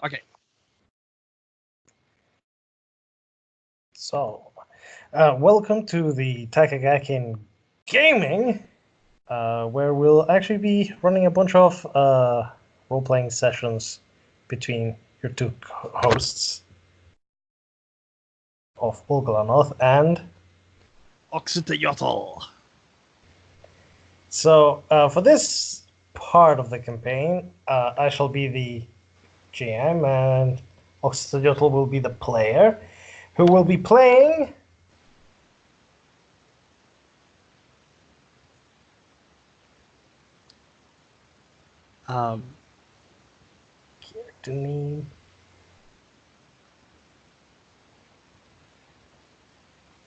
Okay. So, welcome to the Takagakin Gaming, where we'll actually be running a bunch of role-playing sessions between your two hosts of Ulgalanoth and... Oxytayotl. So, for this part of the campaign, I shall be the GM and Oxytayotl will be the player, who will be playing... Character name...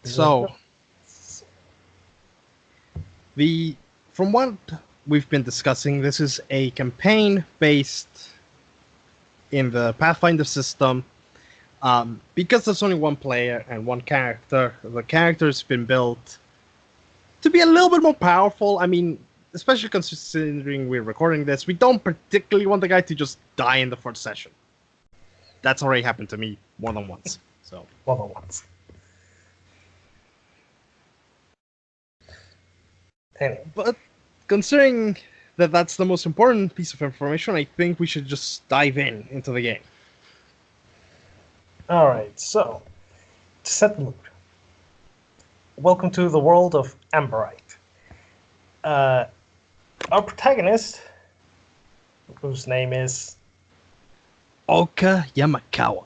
So, from what we've been discussing, this is a campaign based in the Pathfinder system. Because there's only one player and one character, the character's been built to be a little bit more powerful. I mean, especially considering we're recording this, we don't particularly want the guy to just die in the first session. That's already happened to me more than once. So more than once. Anyway. But considering that that's the most important piece of information, I think we should just dive into the game. Alright, so, to set the mood. Welcome to the world of Amberite. Our protagonist, whose name is... Ouka Yamakawa.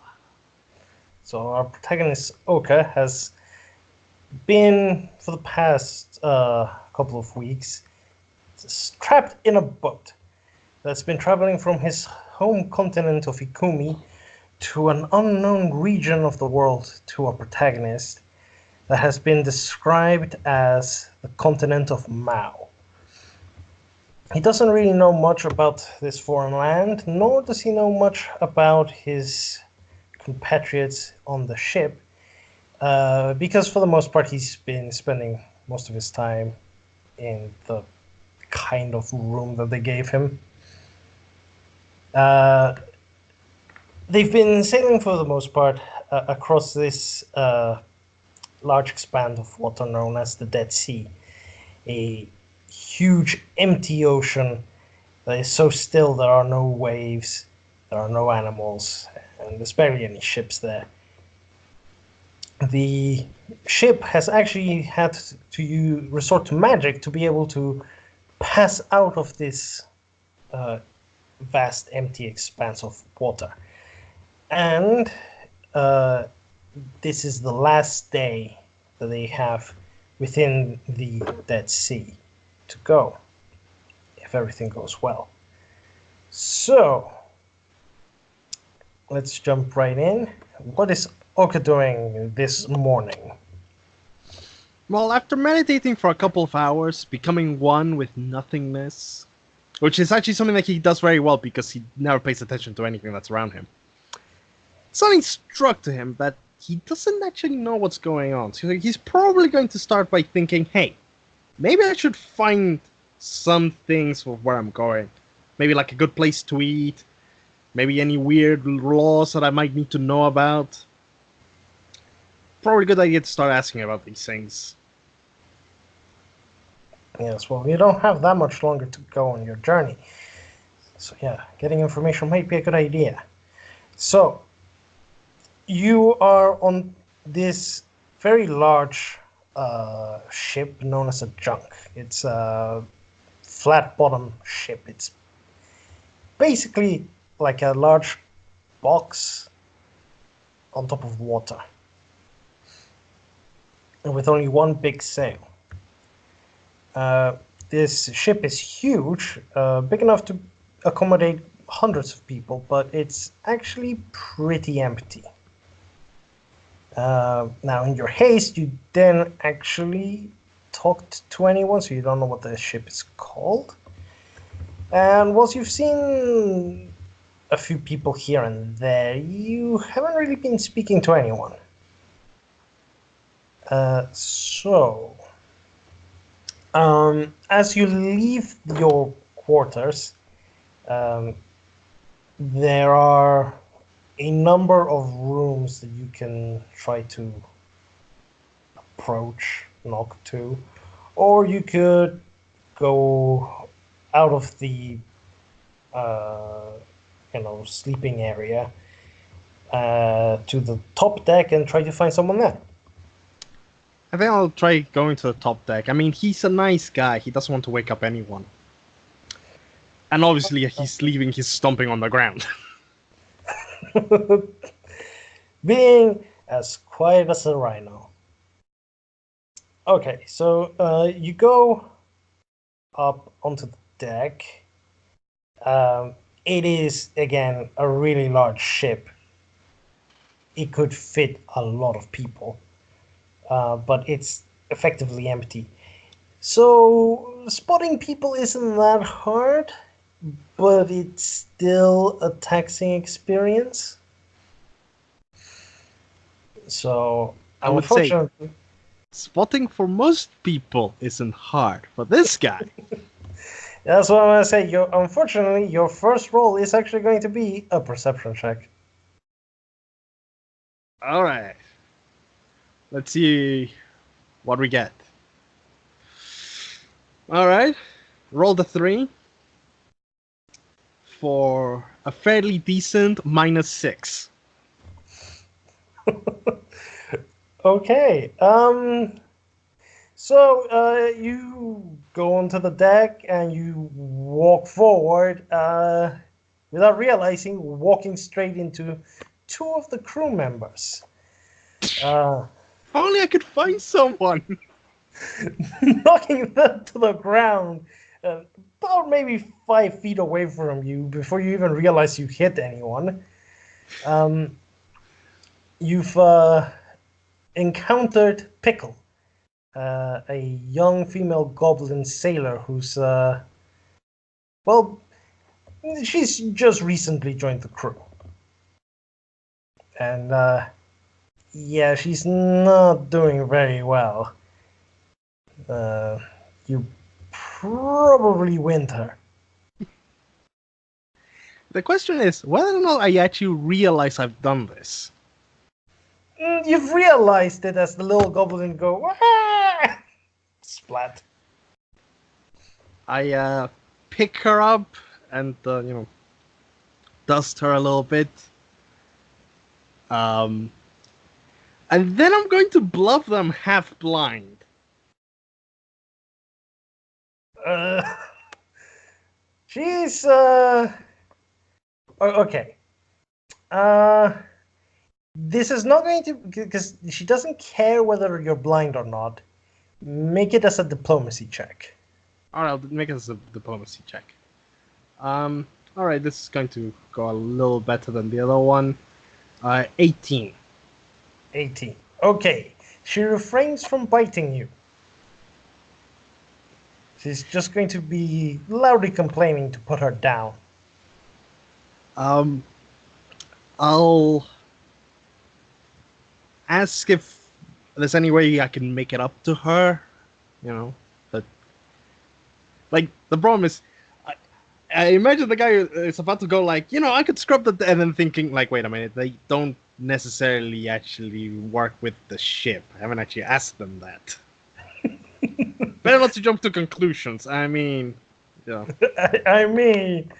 So our protagonist, Ouka, has been, for the past couple of weeks, trapped in a boat that's been traveling from his home continent of Ikumi to an unknown region of the world to our protagonist that has been described as the continent of Mao. He doesn't really know much about this foreign land, nor does he know much about his compatriots on the ship, because for the most part he's been spending most of his time in the kind of room that they gave him. They've been sailing for the most part across this large expanse of water known as the Dead Sea, a huge empty ocean that is so still there are no waves, there are no animals, and there's barely any ships there. The ship has actually had to resort to magic to be able to pass out of this vast empty expanse of water. And this is the last day that they have within the Dead Sea to go, if everything goes well. So, let's jump right in. What is Ouka doing this morning? Well, after meditating for a couple of hours, becoming one with nothingness, which is actually something that he does very well because he never pays attention to anything that's around him, something struck to him that he doesn't actually know what's going on. So he's probably going to start by thinking, hey, maybe I should find some things for where I'm going. Maybe like a good place to eat. Maybe any weird laws that I might need to know about. Probably a good idea to start asking about these things. Yes, well, you don't have that much longer to go on your journey. So yeah, getting information might be a good idea. So, you are on this very large ship known as a junk. It's a flat bottom ship. It's basically like a large box on top of water, and with only one big sail. This ship is huge, big enough to accommodate hundreds of people, but it's actually pretty empty. Now, in your haste, you didn't actually talk to anyone, so you don't know what the ship is called. And whilst you've seen a few people here and there, you haven't really been speaking to anyone. As you leave your quarters, there are a number of rooms that you can try to approach, knock to, or you could go out of the sleeping area to the top deck and try to find someone there. I think I'll try going to the top deck. I mean, he's a nice guy. He doesn't want to wake up anyone. And obviously, he's leaving his stomping on the ground. Being as quiet as a rhino. Okay, so you go up onto the deck. It is, again, a really large ship. It could fit a lot of people, but it's effectively empty. So spotting people isn't that hard, but it's still a taxing experience. So I would say unfortunately, spotting for most people isn't hard. For this guy, that's what I'm gonna say. Unfortunately, your first roll is actually going to be a perception check. all right. Let's see what we get. All right, roll the 3 for a fairly decent -6. Okay. So you go onto the deck and you walk forward, without realizing, walking straight into 2 of the crew members. If only I could find someone. Knocking them to the ground, about maybe 5 feet away from you before you even realize you hit anyone. You've encountered Pickle, a young female goblin sailor who's, she's just recently joined the crew. And, yeah, she's not doing very well. You probably win her. The question is whether or not I actually realize I've done this. You've realized it as the little goblin go, "Ah!" Splat. I pick her up and dust her a little bit. And then I'm going to bluff them half blind. She's okay. This is not going to, because she doesn't care whether you're blind or not. Make it as a diplomacy check. Alright, I'll make it as a diplomacy check. Alright, this is going to go a little better than the other one. 18. 18. Okay. She refrains from biting you. She's just going to be loudly complaining to put her down. I'll ask if there's any way I can make it up to her, but like the problem is, I imagine the guy is about to go like, I could scrub the, and then thinking like, wait a minute, they don't necessarily actually work with the ship. I haven't actually asked them that. Better not to jump to conclusions. I mean, I mean,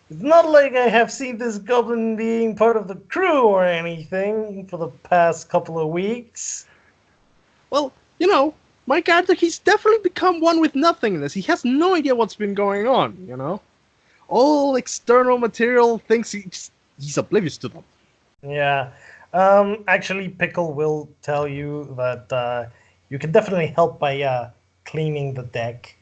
it's not like I have seen this goblin being part of the crew or anything for the past couple of weeks. Well, my character, he's definitely become one with nothingness. He has no idea what's been going on, All external material things, he's oblivious to them. Yeah. Actually, Pickle will tell you that you can definitely help by cleaning the deck.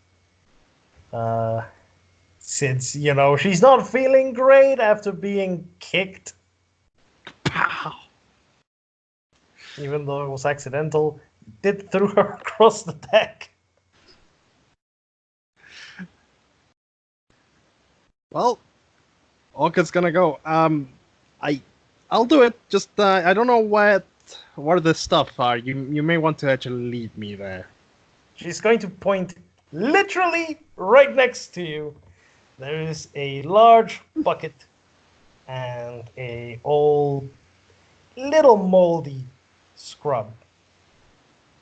Since, she's not feeling great after being kicked. Pow! Even though it was accidental, it did throw her across the deck. Well, Orca's gonna go. I'll do it. Just I don't know what the stuff are. You may want to actually lead me there. She's going to point literally right next to you. There is a large bucket and a old, little moldy scrub.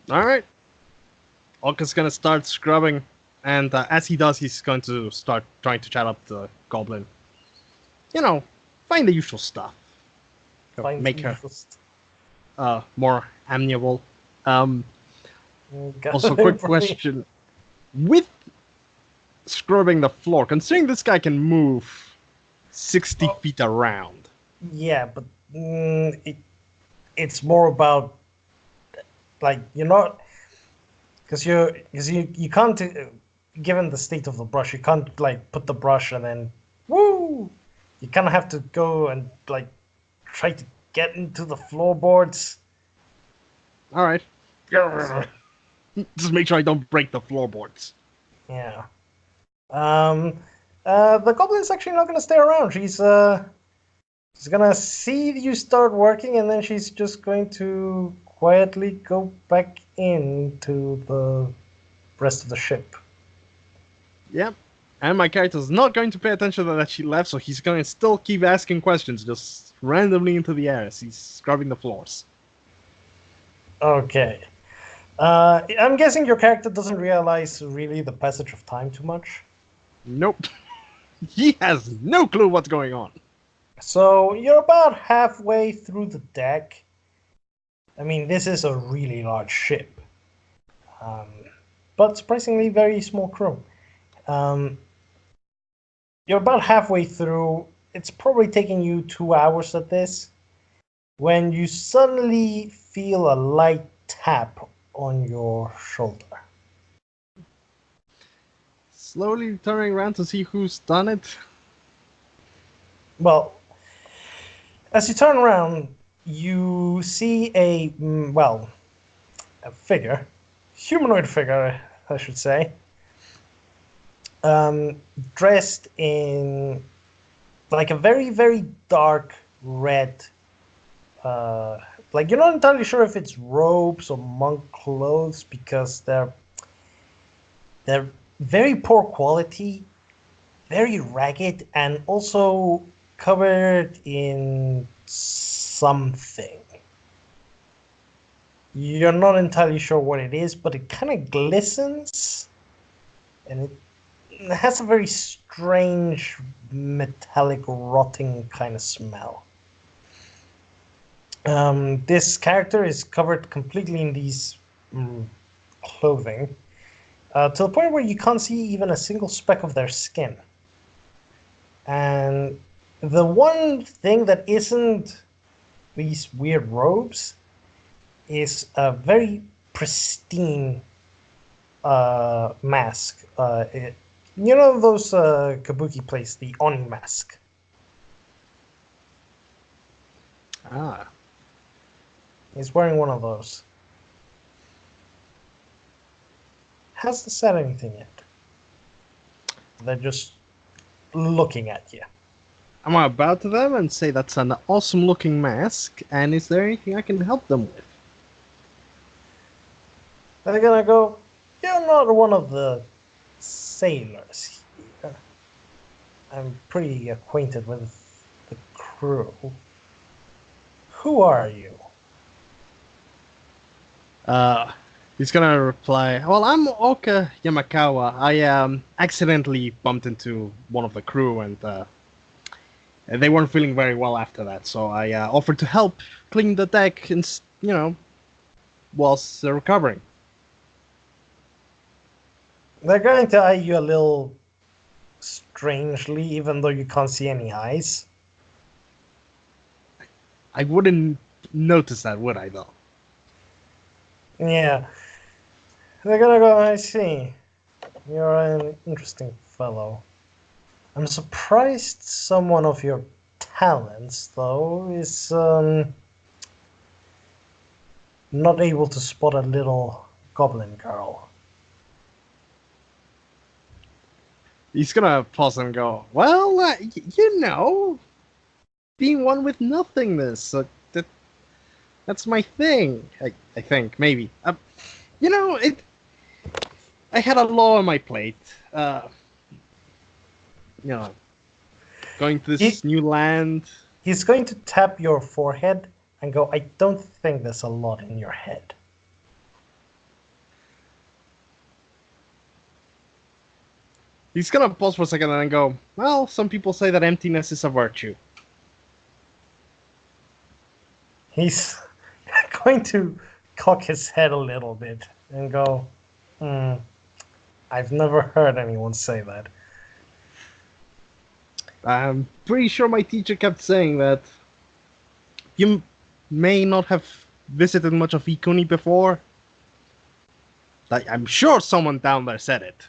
All right. Ouka's gonna start scrubbing, and as he does, he's going to start trying to chat up the goblin. You know, find the usual stuff. Make her more amiable. Also, quick question: with scrubbing the floor, considering this guy can move 60 feet around. Yeah, but it's more about like you're not because you can't given the state of the brush you can't like put the brush and then woo. You kind of have to go and like try to get into the floorboards. All right. Just make sure I don't break the floorboards. Yeah. The goblin's actually not going to stay around. She's gonna see you start working, and then she's just going to quietly go back into the rest of the ship. Yep. And my character's not going to pay attention that she left, so he's going to still keep asking questions, just randomly into the air as he's scrubbing the floors. Okay. I'm guessing your character doesn't realize really the passage of time too much. Nope. He has no clue what's going on. So you're about halfway through the deck. I mean, this is a really large ship. But surprisingly very small crew. You're about halfway through. It's probably taking you 2 hours at this. When you suddenly feel a light tap on your shoulder. Slowly turning around to see who's done it. Well, as you turn around, you see a figure, humanoid figure, I should say, dressed in like a very, very dark red. Like you're not entirely sure if it's robes or monk clothes because they're very poor quality, very ragged, and also covered in something. You're not entirely sure what it is, but it kind of glistens, and it has a very strange metallic rotting kind of smell. This character is covered completely in these clothing, to the point where you can't see even a single speck of their skin. And the one thing that isn't these weird robes is a very pristine mask. You know those kabuki plays, the Oni mask? Ah. He's wearing one of those. Hasn't said anything yet. They're just looking at you. I'm gonna bow to them and say that's an awesome looking mask, and is there anything I can help them with? They're gonna go, you're not one of the sailors here. I'm pretty acquainted with the crew. Who are you? He's gonna reply, well, I'm Ouka Yamakawa. I accidentally bumped into one of the crew, and they weren't feeling very well after that, so I offered to help clean the deck, and whilst they're recovering. They're going to eye you a little strangely, even though you can't see any eyes. I wouldn't notice that, would I, though? Yeah. They're gonna go, I see. You're an interesting fellow. I'm surprised someone of your talents, though, is not able to spot a little goblin girl. He's gonna pause and go, well, being one with nothingness. That's my thing. I think, maybe. I had a lot on my plate. You know. Going to He, this new land. he's going to tap your forehead and go, I don't think there's a lot in your head. He's gonna pause for a second and then go, well, some people say that emptiness is a virtue. He's going to cock his head a little bit and go, I've never heard anyone say that. I'm pretty sure my teacher kept saying that you may not have visited much of Ikuni before. I'm sure someone down there said it.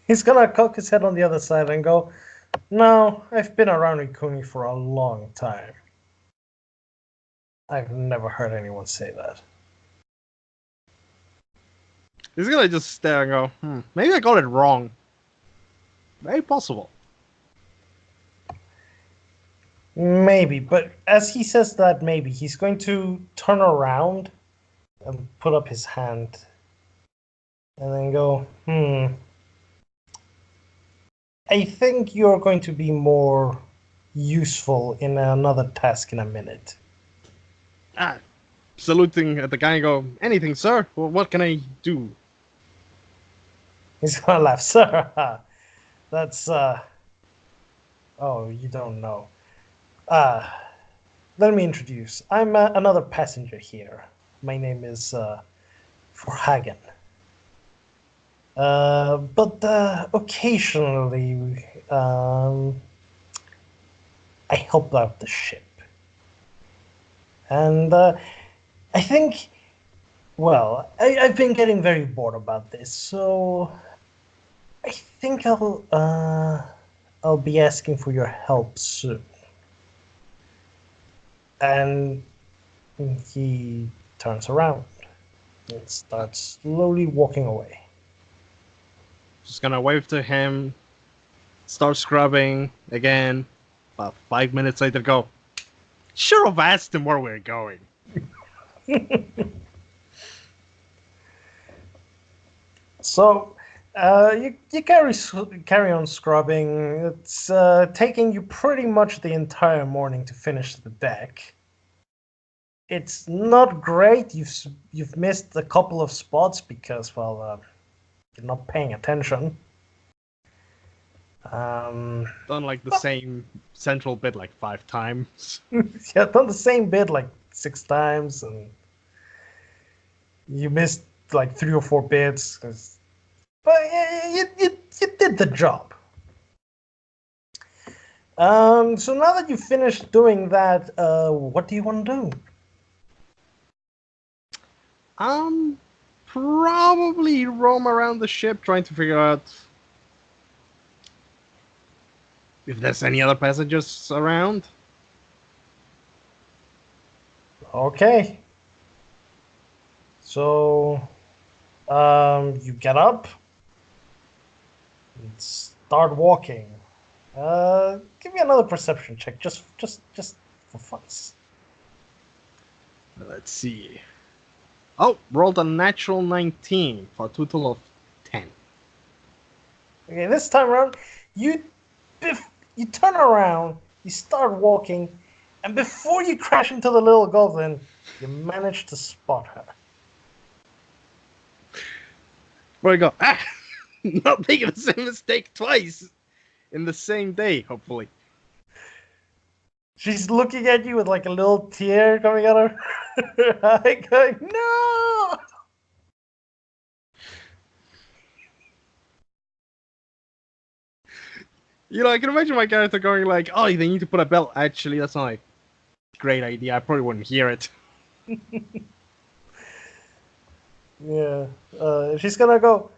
He's gonna cock his head on the other side and go, no, I've been around Ikuni for a long time. I've never heard anyone say that. He's gonna just stare and go, maybe I got it wrong. Very possible. Maybe, but as he says that maybe, he's going to turn around and put up his hand and then go, I think you're going to be more useful in another task in a minute. Saluting at the guy and go, anything, sir? Well, what can I do? He's gonna laugh, sir. That's, oh, you don't know. Let me introduce. I'm another passenger here. My name is Forhagen. But occasionally, I help out the ship. And I think, well, I've been getting very bored about this, so I think I'll be asking for your help soon. And he turns around and starts slowly walking away. Just gonna wave to him, start scrubbing again. About 5 minutes later, go, should have asked him where we're going. So, you carry on scrubbing. It's taking you pretty much the entire morning to finish the deck. It's not great. You've missed a couple of spots because, well, you're not paying attention. Done like the same central bit like 5 times. Yeah, done the same bit like 6 times, and you missed like 3 or 4 bits. But you did the job. So now that you've finished doing that, what do you want to do? Probably roam around the ship trying to figure out if there's any other passengers around. Okay. So, you get up and start walking. Give me another perception check, just for fun. Let's see. Oh, rolled a natural 19 for a total of 10. Okay, this time around, you turn around, you start walking, and before you crash into the little goblin, you manage to spot her. Where I go, not making the same mistake twice in the same day, hopefully. She's looking at you with like a little tear coming out of her eye, going, no! You know, I can imagine my character going like, oh, they need to put a belt. Actually, that's not a great idea. I probably wouldn't hear it. Yeah. She's gonna go,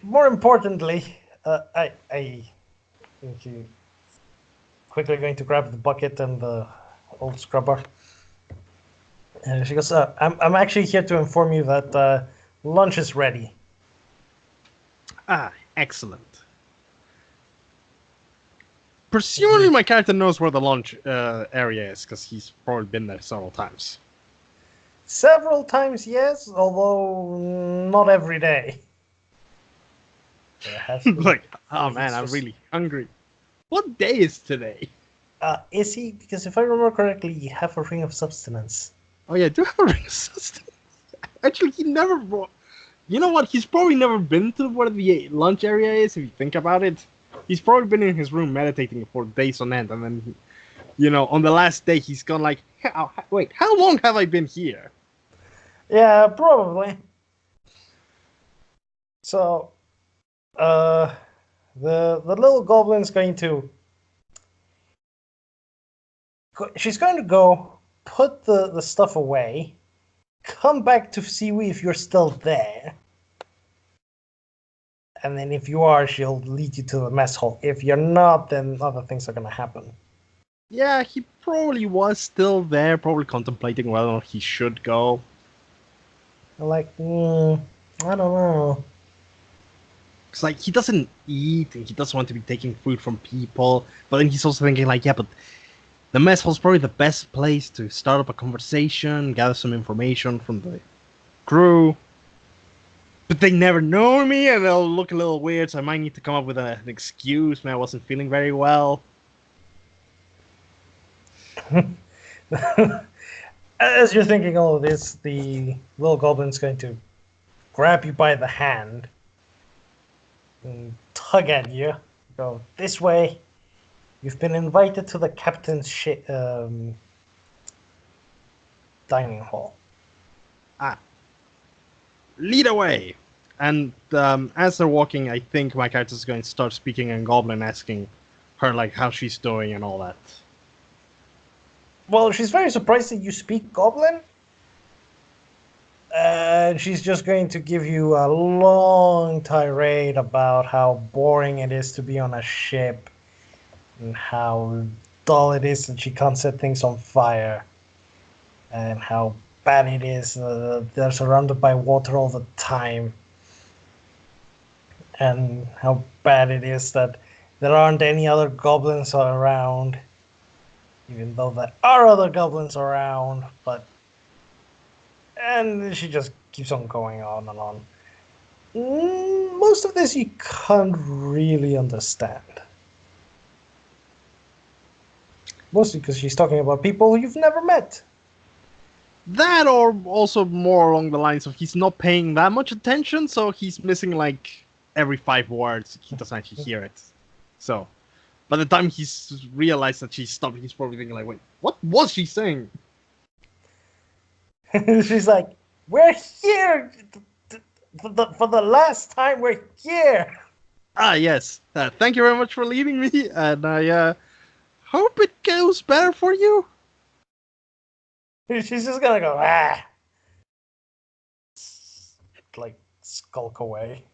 more importantly, I think she's quickly going to grab the bucket and the old scrubber. And she goes, I'm actually here to inform you that lunch is ready. Ah, excellent. Presumably my character knows where the lunch area is, because he's probably been there several times. Several times, yes, although not every day. Like, oh man, I'm really hungry. What day is today? Is he? Because if I remember correctly, you have a ring of substance. Oh yeah, do I have a ring of sustenance? Actually, he never brought. You know what? He's probably never been to where the lunch area is. If you think about it, he's probably been in his room meditating for days on end, and then, on the last day, he's gone like, wait, how long have I been here? Yeah, probably. So, the little goblin's going to. She's going to go put the stuff away, come back to see if you're still there. And then if you are, she'll lead you to the mess hall. If you're not, then other things are going to happen. Yeah, he probably was still there, probably contemplating whether or not he should go. Like, I don't know. It's like he doesn't eat and he doesn't want to be taking food from people. But then he's also thinking like, yeah, but the mess hall's probably the best place to start up a conversation, gather some information from the crew. But they never know me and they'll look a little weird, so I might need to come up with an excuse when I wasn't feeling very well. As you're thinking all of this, the little goblin's going to grab you by the hand and tug at you. Go this way. You've been invited to the captain's dining hall. Lead away! And as they're walking, I think my character's going to start speaking in Goblin, asking her like how she's doing and all that. Well, she's very surprised that you speak Goblin. And she's just going to give you a long tirade about how boring it is to be on a ship and how dull it is that she can't set things on fire and how bad it is. They're surrounded by water all the time. And how bad it is that there aren't any other goblins around. Even though there are other goblins around, but... And she just keeps on going on and on. Most of this you can't really understand. Mostly because she's talking about people you've never met. That, or also more along the lines of he's not paying that much attention, so he's missing like every 5 words. He doesn't actually hear it. So, by the time he's realized that she's stopped, he's probably thinking like, wait, what was she saying? She's like, we're here! For the last time, we're here! Ah, yes. Thank you very much for leaving me, and I hope it goes better for you. She's just gonna go, ah! Like, skulk away.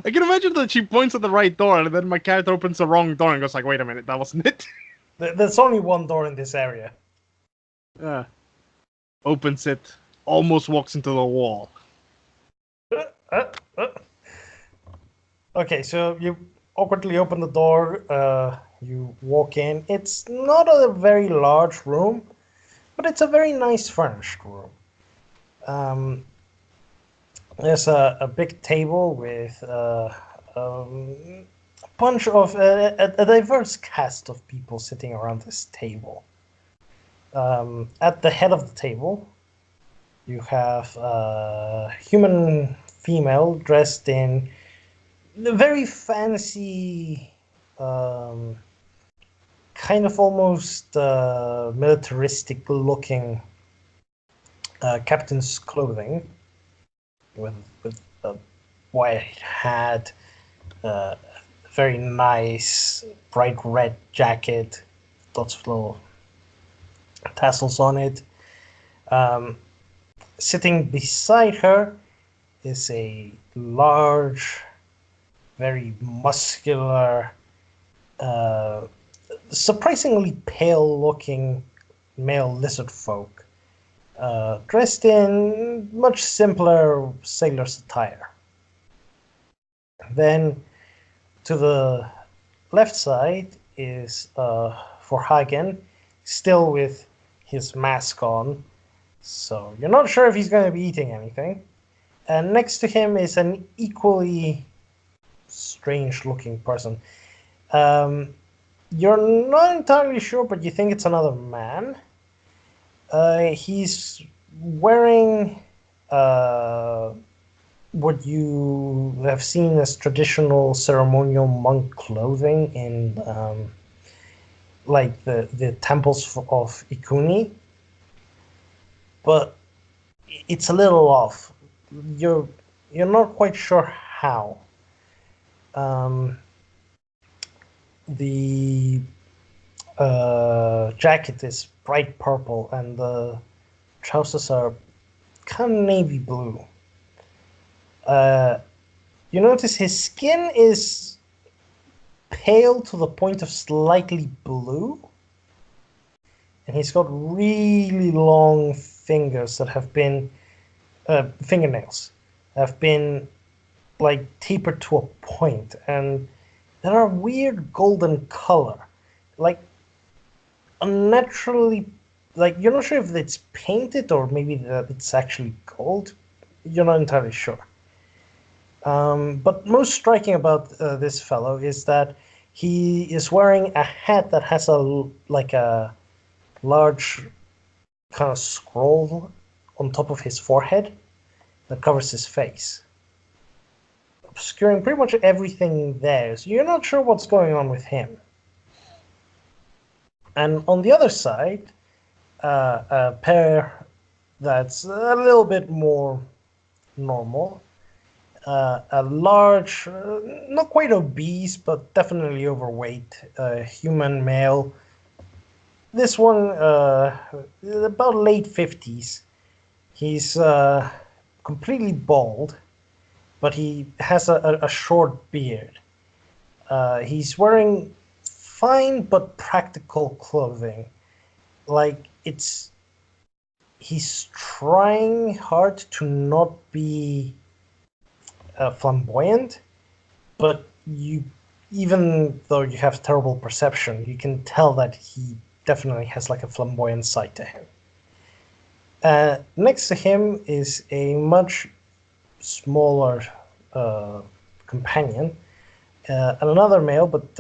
I can imagine that she points at the right door, and then my character opens the wrong door and goes like, wait a minute, that wasn't it? There's only one door in this area. Opens it, almost walks into the wall. Okay, so you awkwardly open the door, you walk in. It's not a very large room, but it's a very nice furnished room. There's a big table with a bunch of a diverse cast of people sitting around this table. At the head of the table, you have a human female dressed in a very fancy, kind of almost militaristic looking captain's clothing with a white hat, very nice bright red jacket, lots of little tassels on it. Sitting beside her is a large, very muscular, surprisingly pale-looking male lizard folk, dressed in much simpler sailor's attire. Then, to the left side is Forhagen, still with his mask on, so you're not sure if he's going to be eating anything. And next to him is an equally strange-looking person. You're not entirely sure, but you think it's another man. He's wearing what you have seen as traditional ceremonial monk clothing in like the temples of Ikuni, but it's a little off. You're you're not quite sure how. Um, the jacket is bright purple, and the trousers are kind of navy blue. Uh, you notice his skin is pale to the point of slightly blue, and he's got really long fingers that have been fingernails have been like tapered to a point, and they are a weird golden color, like unnaturally. Like you're not sure if it's painted or maybe that it's actually gold. You're not entirely sure. But most striking about this fellow is that he is wearing a hat that has a large kind of scroll on top of his forehead that covers his face, obscuring pretty much everything there. So you're not sure what's going on with him. And on the other side, a pair that's a little bit more normal. A large, not quite obese, but definitely overweight human male. This one, about late 50s. He's completely bald, but he has a short beard. He's wearing fine but practical clothing. Like he's trying hard to not be flamboyant, but even though you have terrible perception, you can tell that he definitely has like a flamboyant side to him. Next to him is a much smaller companion, and another male, but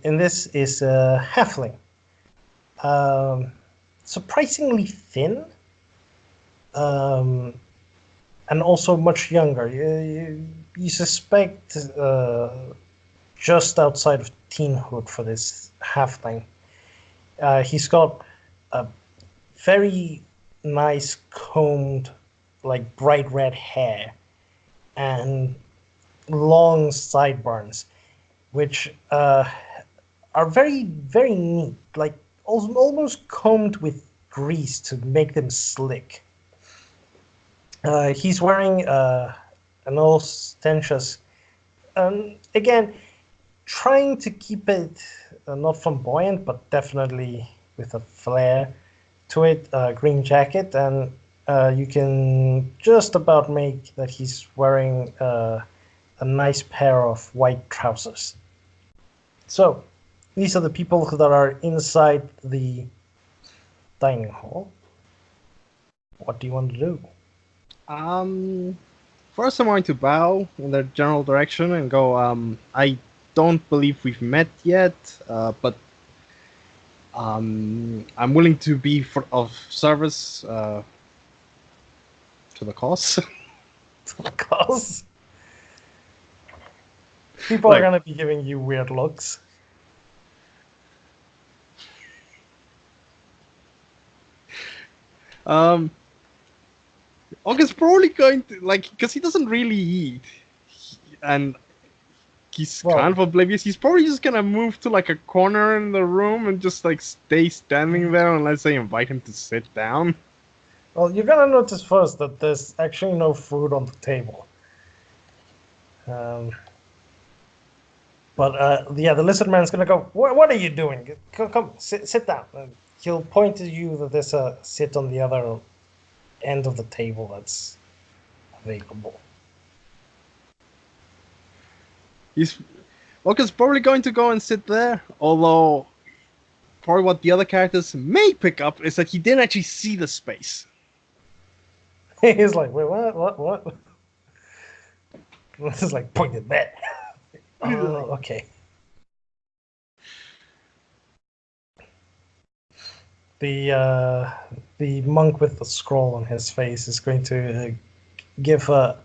in this is a halfling. Surprisingly thin, and also much younger. You suspect just outside of teenhood for this halfling. He's got a very nice combed, like bright red hair, and long sideburns, which are very, very neat, like almost combed with grease to make them slick. He's wearing an ostentatious, again, trying to keep it not flamboyant, but definitely with a flair to it, green jacket, and you can just about make that he's wearing a nice pair of white trousers. So, these are the people that are inside the dining hall. What do you want to do? First I'm going to bow in their general direction and go, I don't believe we've met yet, but I'm willing to be of service to the cause. Because people are going to be giving you weird looks. August's probably going to, because he doesn't really eat, and he's kind of oblivious. He's probably just gonna move to like a corner in the room and just like stay standing there unless I invite him to sit down. Well, you're gonna notice first that there's actually no food on the table. But the lizard man's gonna go, what are you doing? Come, sit down. He'll point to you that there's a sit on the other end of the table that's available. August's probably going to go and sit there, although probably what the other characters may pick up is that he didn't actually see the space. He's like, wait, what? This is like pointed bet. Oh, okay. The monk with the scroll on his face is going to give a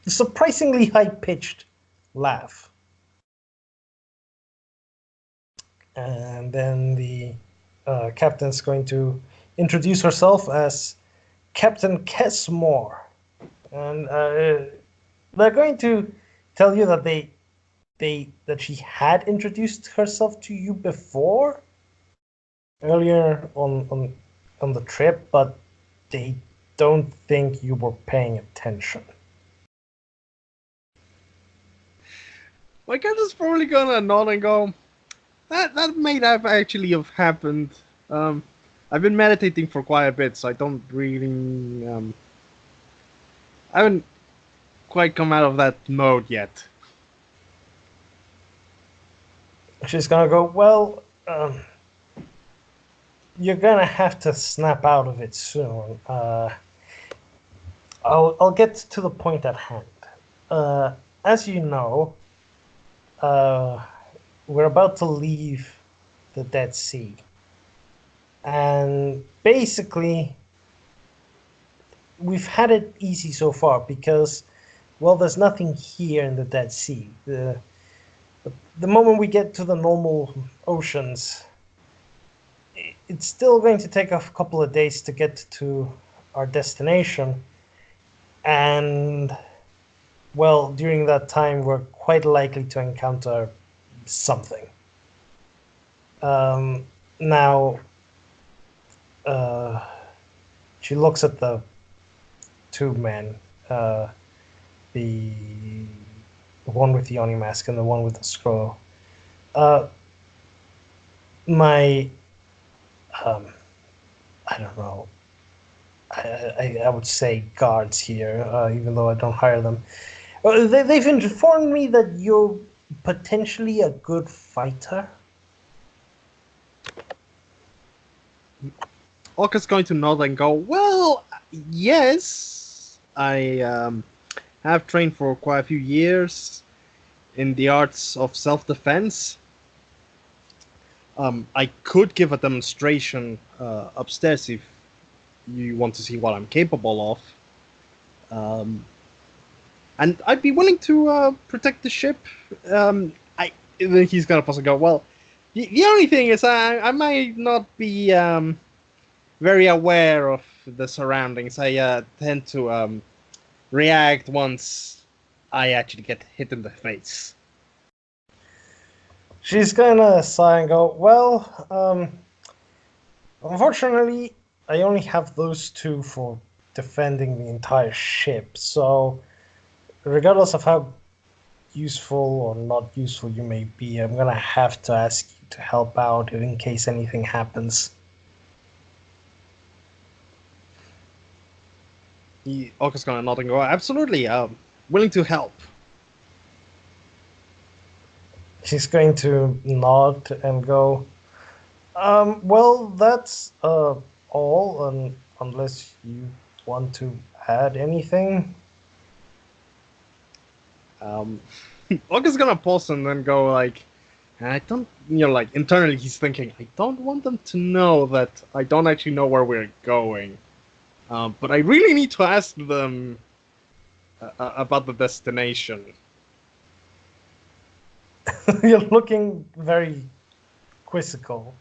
surprisingly high-pitched laugh. And then the captain's going to introduce herself as Captain Kessmore. And they're going to tell you that that she had introduced herself to you before, earlier on the trip, but they don't think you were paying attention. My captain's probably gonna nod and go, that may have actually have happened. I've been meditating for quite a bit, so I don't really I haven't quite come out of that mode yet. She's gonna go, well, you're gonna have to snap out of it soon. I'll get to the point at hand. As you know, we're about to leave the Dead Sea. And basically, we've had it easy so far because, well, there's nothing here in the Dead Sea. The moment we get to the normal oceans, it's still going to take a couple of days to get to our destination. And, well, during that time, we're quite likely to encounter something. Now, she looks at the two men, the one with the Oni mask and the one with the scroll. My, I don't know. I would say guards here, even though I don't hire them. They've informed me that you're potentially a good fighter. Orca's going to nod and go, well, yes, I have trained for quite a few years in the arts of self-defense. I could give a demonstration upstairs if you want to see what I'm capable of. And I'd be willing to protect the ship. He's gonna possibly go, well, the only thing is I might not be very aware of the surroundings. I tend to react once I actually get hit in the face. She's gonna sigh and go, well, unfortunately, I only have those two for defending the entire ship, so regardless of how useful or not useful you may be, I'm gonna have to ask you to help out in case anything happens. Orca's gonna nod and go, absolutely, willing to help. She's going to nod and go, well, that's all, unless you want to add anything. Orca's gonna pause and then go like, I don't, like internally he's thinking, I don't want them to know that I don't actually know where we're going. But I really need to ask them about the destination. You're looking very quizzical.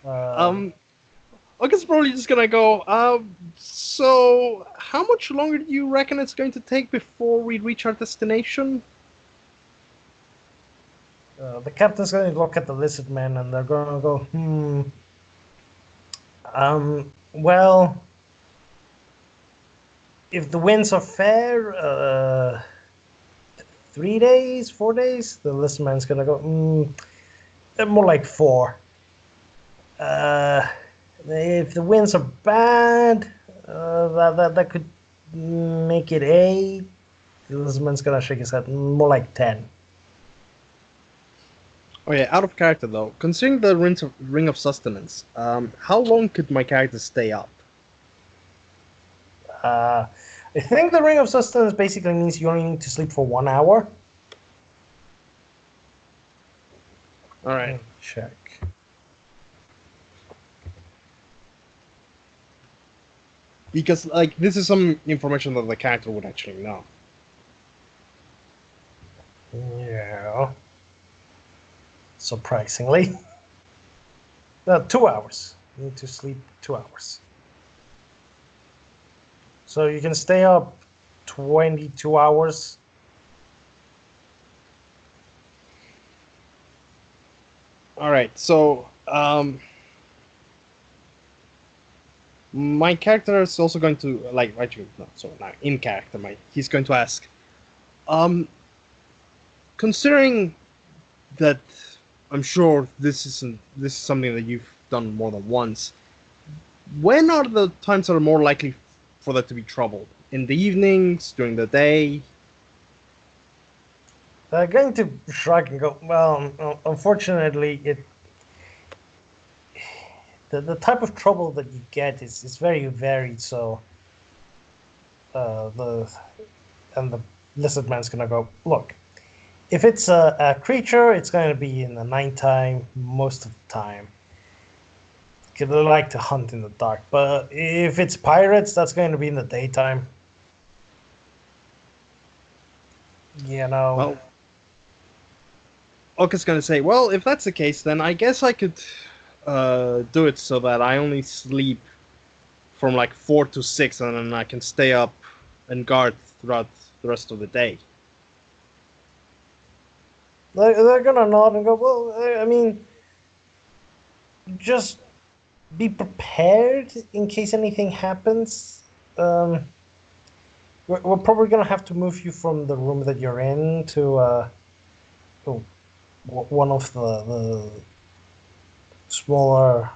Orca's probably just gonna go, so how much longer do you reckon it's going to take before we reach our destination? The captain's going to look at the lizard men and they're going to go, well, if the winds are fair, 3 days, 4 days, the lizard man's going to go, more like 4. If the winds are bad, that could make it 8. The lizard man's going to shake his head, more like 10. Oh yeah, out of character though. Considering the ring of sustenance, how long could my character stay up? I think the ring of sustenance basically means you only need to sleep for 1 hour. All Let right. me check. Because like this is some information that the character would actually know. Yeah. Surprisingly. 2 hours. You need to sleep 2 hours. So you can stay up 22 hours. All right. So my character is also going to like actually no, so now in character, he's going to ask, um, considering that I'm sure this is something that you've done more than once. When are the times that are more likely for there to be trouble? In the evenings, during the day? They're going to shrug and go, well, unfortunately, the type of trouble that you get is very varied. So the lizard man's gonna go, look, if it's a creature, it's going to be in the nighttime most of the time. They like to hunt in the dark. But if it's pirates, that's going to be in the daytime. You know. Well, Oka's going to say, well, if that's the case, then I guess I could do it so that I only sleep from like 4 to 6, and then I can stay up and guard throughout the rest of the day. They're gonna nod and go, well, I mean, just be prepared in case anything happens. Um, we're probably gonna have to move you from the room that you're in to one of the smaller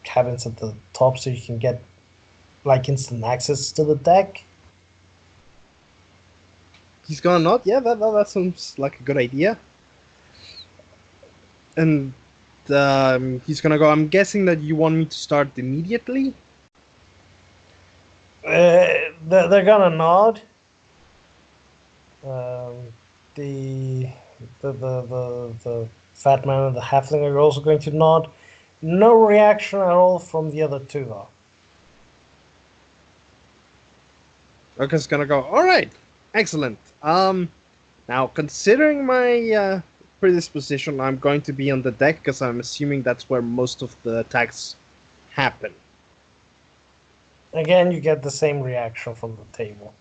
cabins at the top so you can get like instant access to the deck. He's going to nod. Yeah, that sounds like a good idea. And he's going to go, I'm guessing that you want me to start immediately? They're gonna nod. Um, the, the fat man and the halfling are also going to nod. No reaction at all from the other two, though. Oka's going to go, all right, excellent. Now, considering my predisposition, I'm going to be on the deck because I'm assuming that's where most of the attacks happen. Again, you get the same reaction from the table.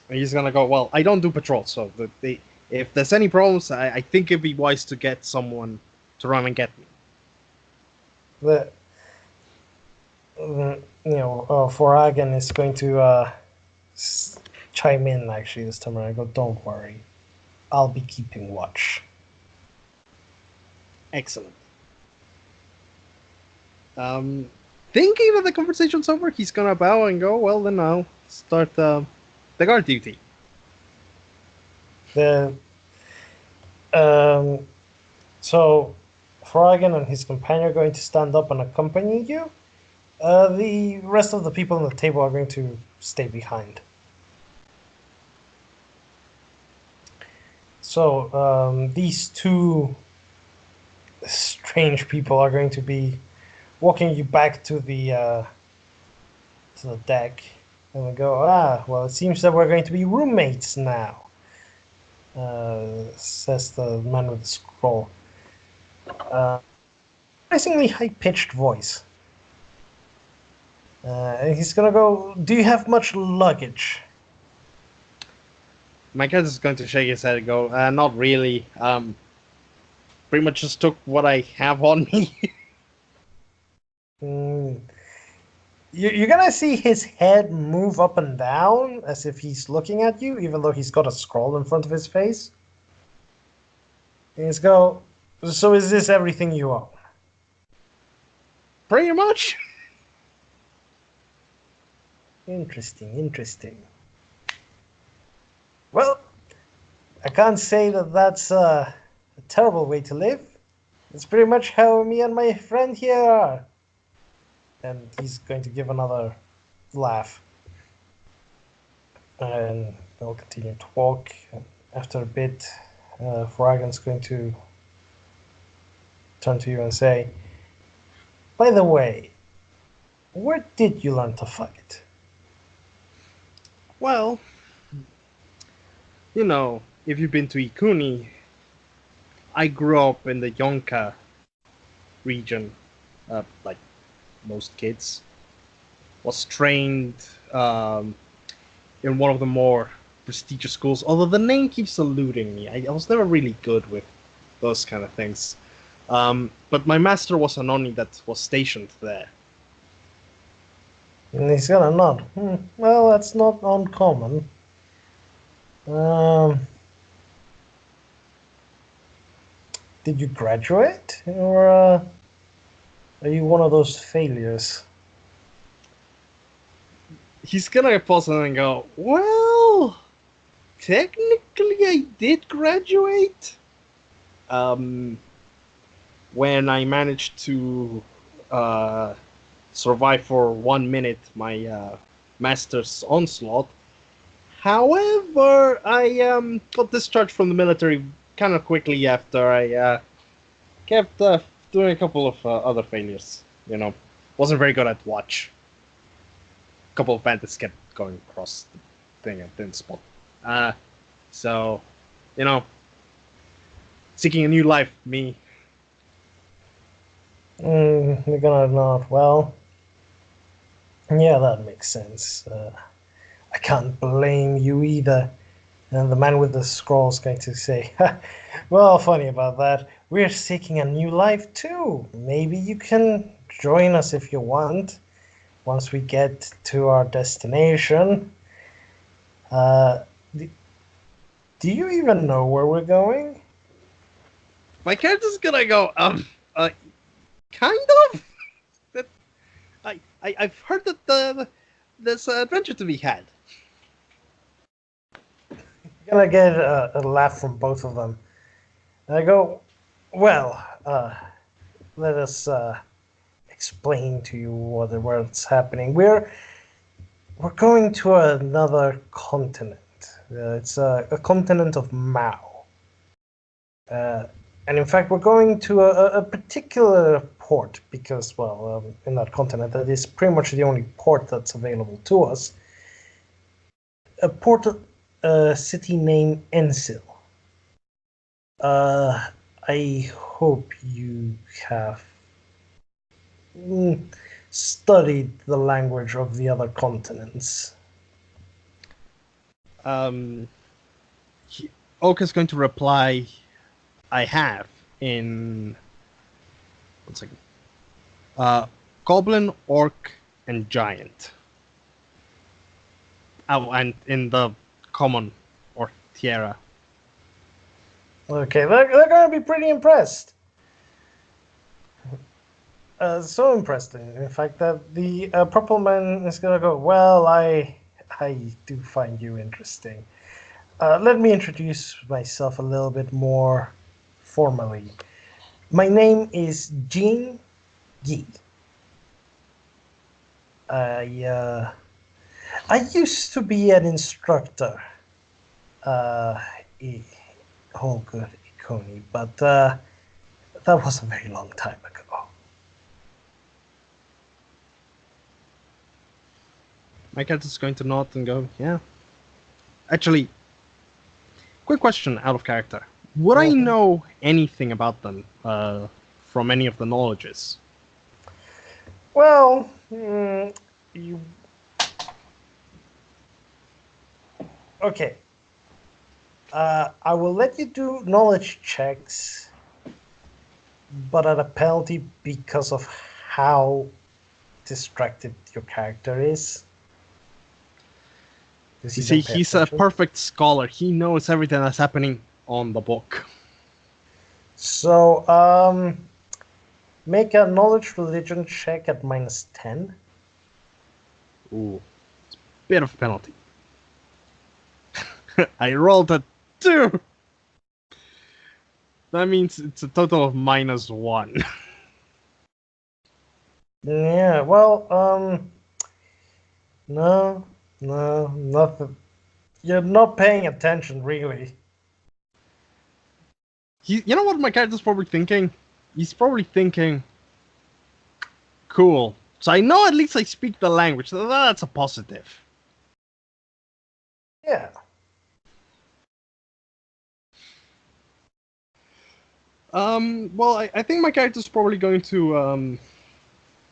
And he's gonna go, well, I don't do patrols, so if there's any problems, I think it'd be wise to get someone to run and get me. The Foragan is going to chime in actually this time around. I go, don't worry, I'll be keeping watch. Excellent. Thinking that the conversation's over, he's gonna bow and go, well, then I'll start the guard duty. The so Foragan and his companion are going to stand up and accompany you. The rest of the people on the table are going to stay behind. So these two strange people are going to be walking you back to the deck, and we go, well, it seems that we're going to be roommates now, says the man with the scroll. Surprisingly high-pitched voice. And he's gonna go, do you have much luggage? My cat is going to shake his head and go, not really. Pretty much just took what I have on me. You're gonna see his head move up and down as if he's looking at you, even though he's got a scroll in front of his face. And he's go, so is this everything you own? Pretty much. Interesting. Well, I can't say that that's a terrible way to live. It's pretty much how me and my friend here are. And he's going to give another laugh. And they'll continue to walk. And after a bit, Faragon's going to turn to you and say, by the way, where did you learn to fight? Well, if you've been to Ikuni, I grew up in the Yonka region, like most kids. Was trained in one of the more prestigious schools, although the name keeps eluding me. I was never really good with those kind of things. But my master was an Oni that was stationed there. And he's gonna nod. Well, that's not uncommon. Did you graduate, or are you one of those failures? He's gonna pause and then go, well, technically I did graduate. When I managed to survive for 1 minute my master's onslaught. However, I got discharged from the military kind of quickly after I kept doing a couple of other failures. Wasn't very good at watch. A couple of bandits kept going across the thing and didn't spot. So, seeking a new life, me. You're gonna nod. Well, yeah, that makes sense. I can't blame you either. And the man with the scroll is going to say, well, funny about that. We're seeking a new life too. Maybe you can join us if you want. Once we get to our destination. Do you even know where we're going? My character's gonna go, kind of? That I've heard that there's an adventure to be had. You're gonna get a laugh from both of them. And I go, well, let us explain to you what's happening. We're going to another continent. It's a continent of Mao. And in fact, we're going to a particular port because, well, in that continent, that is pretty much the only port that's available to us. A port, city named Ensil. I hope you have studied the language of the other continents. Ouka's going to reply, I have, in 1 second. Goblin, Orc, and Giant. Oh, and in the common or Tierra. Okay, they're going to be pretty impressed. So impressed, in fact, that the purple man is going to go, well, I do find you interesting. Let me introduce myself a little bit more formally. My name is Jin Yi. I used to be an instructor. Oh, good, Ikoni, but that was a very long time ago. My character's going to nod and go, yeah. Actually, quick question out of character. Would I know anything about them from any of the knowledges? Well, you... Okay. I will let you do knowledge checks, but at a penalty because of how distracted your character is. You see, he's a perfect scholar. He knows everything that's happening on the book. So, make a knowledge religion check at -10. Ooh, it's a bit of a penalty. I rolled a 2. That means it's a total of -1. Yeah, well, no, nothing. You're not paying attention, really. You know what my character's probably thinking? He's probably thinking, cool. So I know at least I speak the language. So that's a positive. Yeah. Well, I think my character's probably going to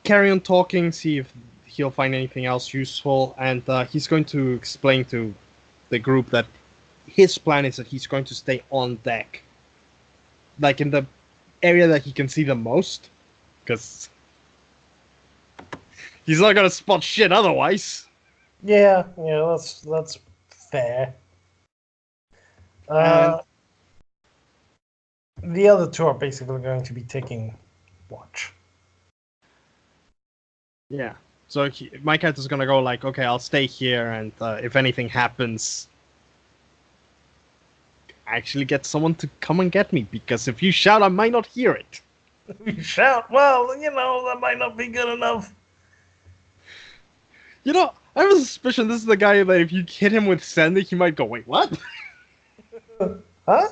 carry on talking, see if he'll find anything else useful, and he's going to explain to the group that his plan is that he's going to stay on deck, like in the area that he can see the most, because he's not gonna spot shit otherwise. Yeah, that's fair. And The other two are basically going to be taking watch. yeah, so my character's gonna go like, okay, I'll stay here, and if anything happens, actually get someone to come and get me, because if you shout, I might not hear it. You shout, well, that might not be good enough. You know, I have a suspicion this is the guy that if you hit him with Sandy, he might go, wait, what? Huh?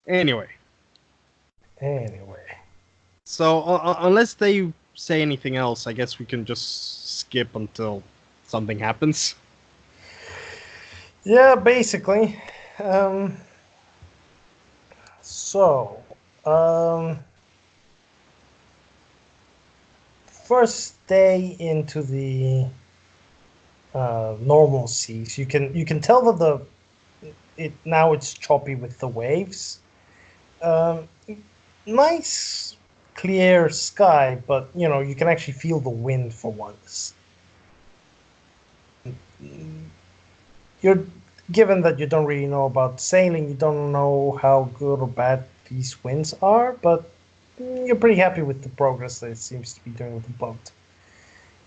Anyway. Anyway. So, unless they say anything else, I guess we can just skip until something happens. Yeah, basically. Um, so, um, first day into the normal seas, you can tell that it's choppy with the waves. Um, Nice clear sky, but you can actually feel the wind for once. You're given that you don't really know about sailing, you don't know how good or bad these winds are, but you're pretty happy with the progress that it seems to be doing with the boat.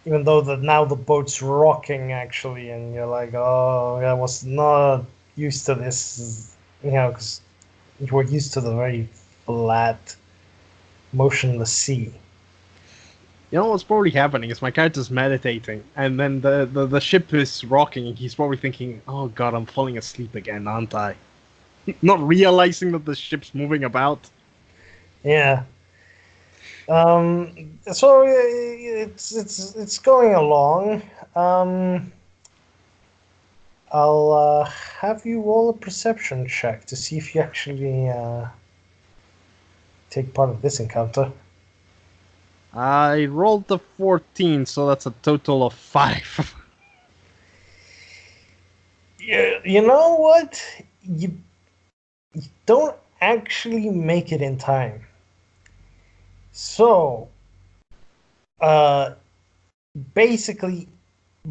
Even though now the boat's rocking actually, and you're like, oh, I was not used to this, because you were used to the very flat, motionless sea. You know what's probably happening is my character's meditating, and then the ship is rocking, and he's probably thinking, oh god, I'm falling asleep again, aren't I? Not realizing that the ship's moving about. Yeah. So it's going along. I'll have you roll a perception check to see if you actually take part of this encounter. I rolled the 14, so that's a total of 5. Yeah, you know what? You don't actually make it in time. So, uh, basically,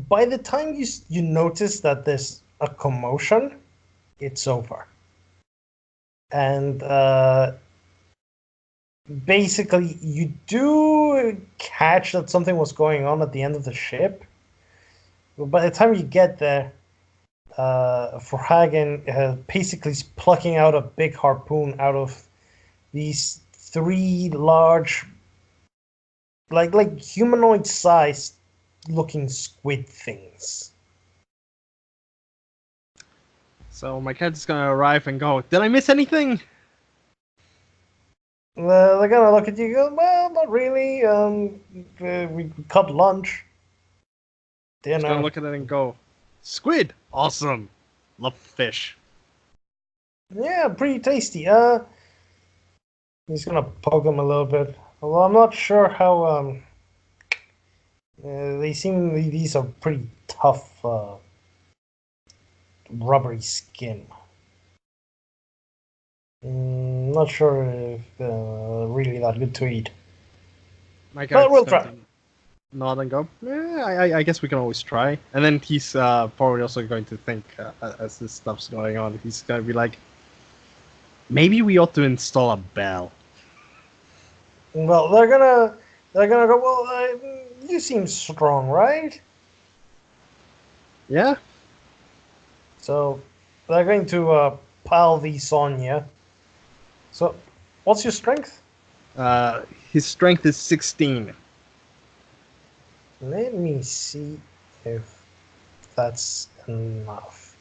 by the time you notice that there's a commotion, it's over. And basically, you do catch that something was going on at the end of the ship. But by the time you get there, Forhagen basically is plucking out a big harpoon out of these three large, like humanoid-sized looking squid things. So my character's gonna arrive and go, did I miss anything? They're gonna look at you and go, well, not really. We cut lunch. He's gonna Dinner. look at it and go, squid, awesome, love fish. Yeah, pretty tasty. He's gonna poke him a little bit. Although I'm not sure how. They seem these are pretty tough, rubbery skin. Not sure if really that good to eat. My But character's we'll going try. to nod and go, I guess we can always try. And then he's probably also going to think, as this stuff's going on, he's gonna be like, maybe we ought to install a bell. Well, they're gonna go. Well, you seem strong, right? Yeah? So they're going to pile these on you. So, what's your strength? His strength is 16. Let me see if that's enough.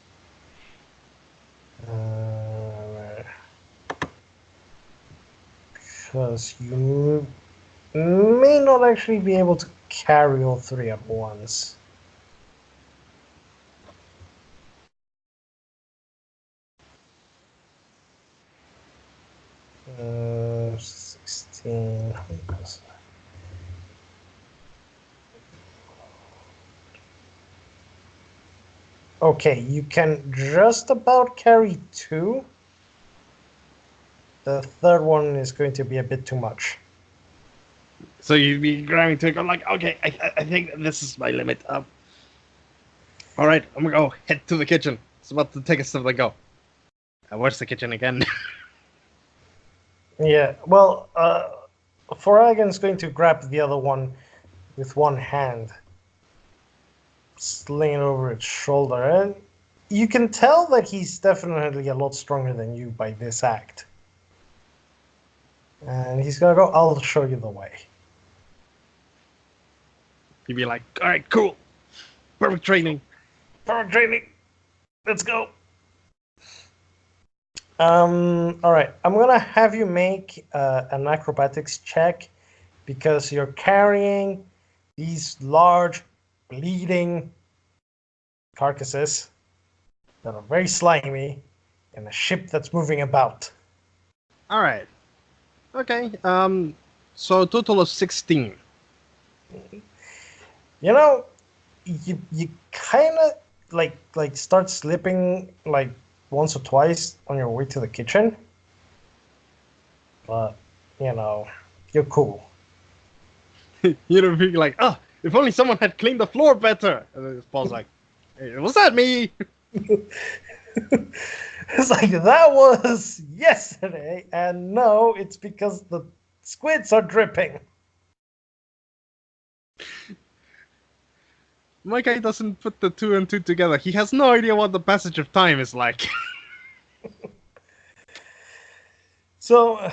because you may not actually be able to carry all three at once. Uh, 16. Okay, you can just about carry two. The third one is going to be a bit too much. So you'd be grabbing to it, go like, okay, I think this is my limit. All right, I'm gonna go head to the kitchen. It's about to take a step. Like, go. Where's the kitchen again? Yeah, well, Foragan's going to grab the other one with one hand, sling it over its shoulder, and you can tell that he's definitely a lot stronger than you by this act. And he's gonna go, I'll show you the way. You'd be like, all right, cool, perfect training. Perfect training. Let's go. All right. I'm gonna have you make an acrobatics check because you're carrying these large, bleeding carcasses that are very slimy in a ship that's moving about. All right. Okay. So a total of 16. You know, you kind of like start slipping like once or twice on your way to the kitchen, but you know, you're cool. You know, be like, oh, if only someone had cleaned the floor better. And then Paul's like, hey, was that me? It's like that was yesterday, and no, it's because the squids are dripping. My guy doesn't put the two and two together. He has no idea what the passage of time is like. So,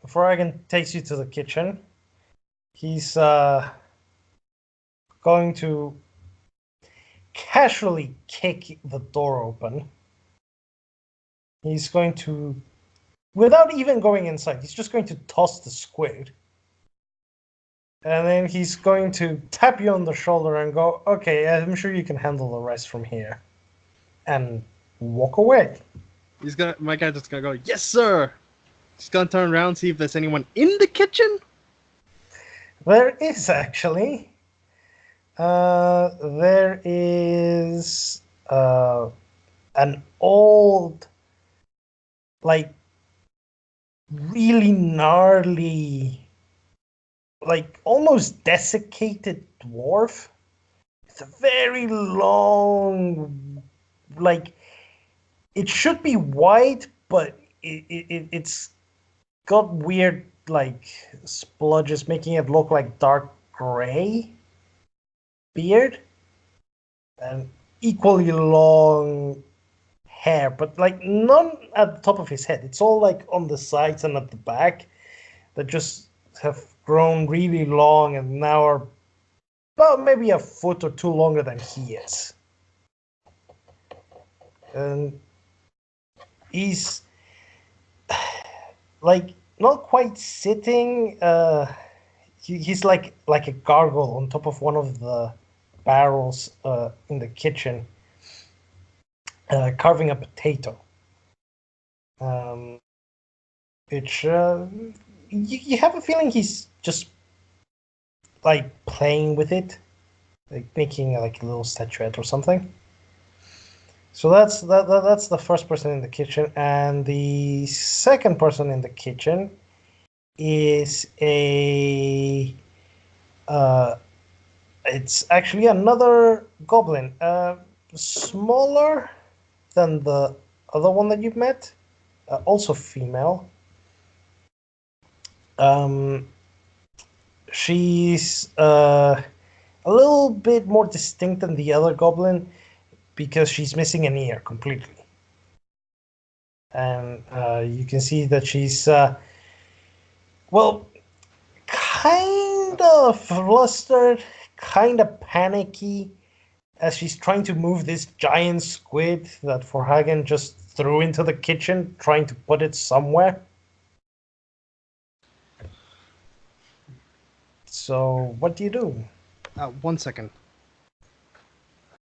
Foragan takes you to the kitchen. He's going to casually kick the door open. He's going to, without even going inside, he's just going to toss the squid. And then he's going to tap you on the shoulder and go, okay, I'm sure you can handle the rest from here. And walk away. My guy just gonna go, yes, sir. He's gonna turn around, see if there's anyone in the kitchen. There is actually. There is an old, like, really gnarly, like, almost desiccated dwarf. It's a very long, like, it should be white, but it's got weird, like, splodges, making it look like dark gray beard and equally long hair, but like none at the top of his head. It's all like on the sides and at the back that just have grown really long and now are about maybe a foot or two longer than he is. And he's like not quite sitting. He's like a gargoyle on top of one of the barrels in the kitchen, carving a potato. Which you have a feeling he's just like playing with it, like making like a little statuette or something. So that's the first person in the kitchen, and the second person in the kitchen is it's actually another goblin, smaller than the other one that you've met, also female. She's a little bit more distinct than the other goblin because she's missing an ear completely. And you can see that she's, well, kind of flustered, kind of panicky, as she's trying to move this giant squid that Forhagen just threw into the kitchen, trying to put it somewhere. So, what do you do? 1 second.